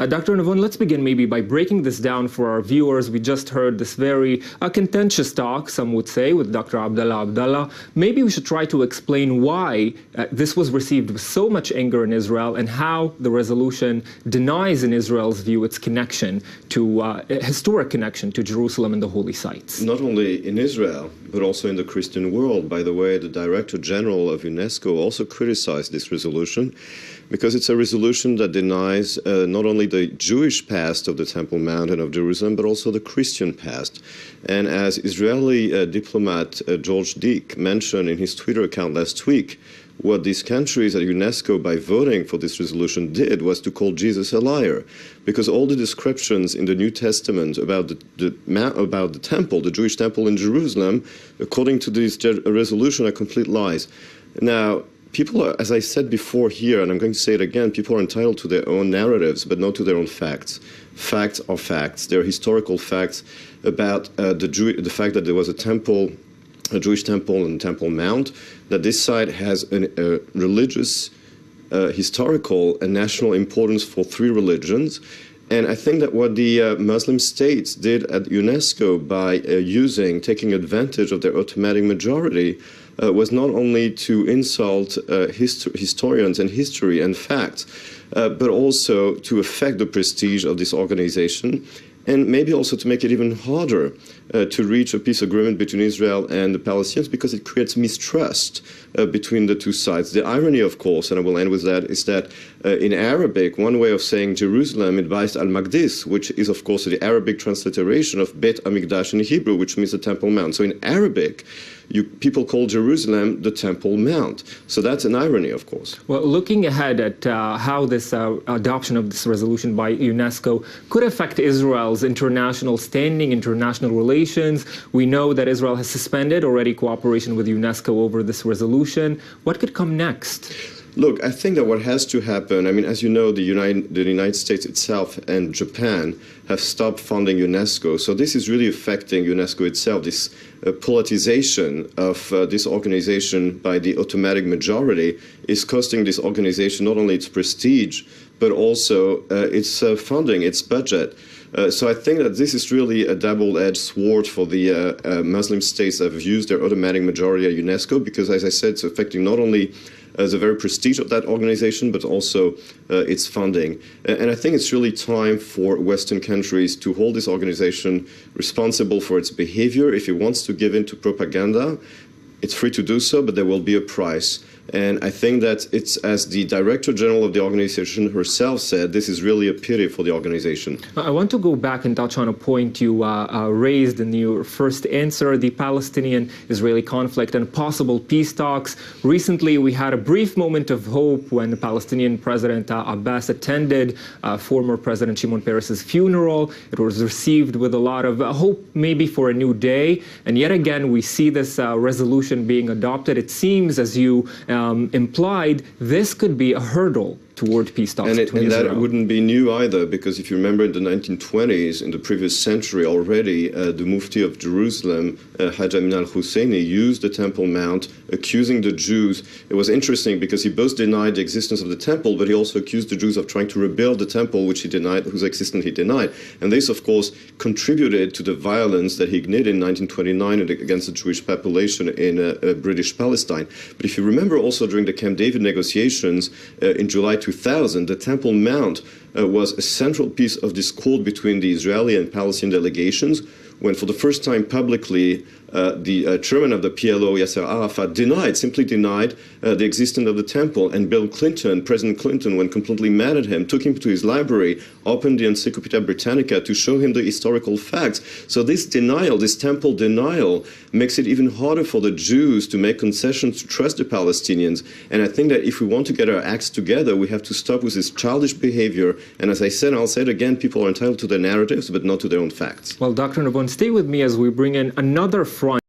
Dr. Navon, let's begin maybe by breaking this down for our viewers. We just heard this very contentious talk, some would say, with Dr. Abdallah. Maybe we should try to explain why this was received with so much anger in Israel and how the resolution denies, in Israel's view, its connection to historic connection to Jerusalem and the holy sites. Not only in Israel, but also in the Christian world. By the way, the Director General of UNESCO also criticized this resolution because it's a resolution that denies not only the Jewish past of the Temple Mount and of Jerusalem, but also the Christian past. And as Israeli diplomat George Dick mentioned in his Twitter account last week, what these countries at UNESCO, by voting for this resolution, did was to call Jesus a liar, because all the descriptions in the New Testament about the temple, the Jewish temple in Jerusalem, according to this resolution, are complete lies. Now, people are, as I said before here, and I'm going to say it again, people are entitled to their own narratives, but not to their own facts. Facts are facts. They're historical facts about the fact that there was a temple, a Jewish temple and Temple Mount, that this site has a religious, historical, and national importance for three religions. And I think that what the Muslim states did at UNESCO by taking advantage of their automatic majority was not only to insult historians and history and facts, but also to affect the prestige of this organization, and maybe also to make it even harder to reach a peace agreement between Israel and the Palestinians, because it creates mistrust between the two sides. The irony, of course, and I will end with that, is that in Arabic, one way of saying Jerusalem is Beit al-Maqdis, which is, of course, the Arabic transliteration of Bet HaMikdash in Hebrew, which means the Temple Mount. So in Arabic, people call Jerusalem the Temple Mount. So that's an irony, of course. Well, looking ahead at how this adoption of this resolution by UNESCO could affect Israel's international standing, international relations, we know that Israel has suspended already cooperation with UNESCO over this resolution. What could come next? Look, I think that what has to happen, I mean, as you know, the United States itself and Japan have stopped funding UNESCO. So this is really affecting UNESCO itself, this politicization of this organization by the automatic majority is costing this organization not only its prestige, but also its funding, its budget. So I think that this is really a double-edged sword for the Muslim states that have used their automatic majority at UNESCO, because, as I said, it's affecting not only the very prestige of that organization, but also its funding. And I think it's really time for Western countries to hold this organization responsible for its behavior. If it wants to give in to propaganda, it's free to do so, but there will be a price. And I think that it's, as the Director General of the organization herself said, this is really a pity for the organization. I want to go back and touch on a point you raised in your first answer, the Palestinian-Israeli conflict and possible peace talks. Recently, we had a brief moment of hope when the Palestinian President Abbas attended former President Shimon Peres's funeral. It was received with a lot of hope, maybe for a new day. And yet again, we see this resolution being adopted. It seems, as you implied, this could be a hurdle toward peace talks between Israel. And that wouldn't be new either, because if you remember in the 1920s, in the previous century already, the Mufti of Jerusalem, Hajj Amin al-Husseini, used the Temple Mount, accusing the Jews. It was interesting because he both denied the existence of the temple, but he also accused the Jews of trying to rebuild the temple, which he denied, whose existence he denied. And this, of course, contributed to the violence that he ignited in 1929 against the Jewish population in British Palestine. But if you remember also during the Camp David negotiations in July 2000, the Temple Mount was a central piece of discord between the Israeli and Palestinian delegations, when for the first time publicly the chairman of the PLO, Yasser Arafat, simply denied the existence of the temple. And Bill Clinton, President Clinton, when completely mad at him, took him to his library, opened the Encyclopedia Britannica to show him the historical facts. So this denial, this temple denial, makes it even harder for the Jews to make concessions to trust the Palestinians. And I think that if we want to get our acts together, we have to stop with this childish behavior. And as I said, I'll say it again, people are entitled to their narratives, but not to their own facts. Well, Dr. Navon, stay with me as we bring in another front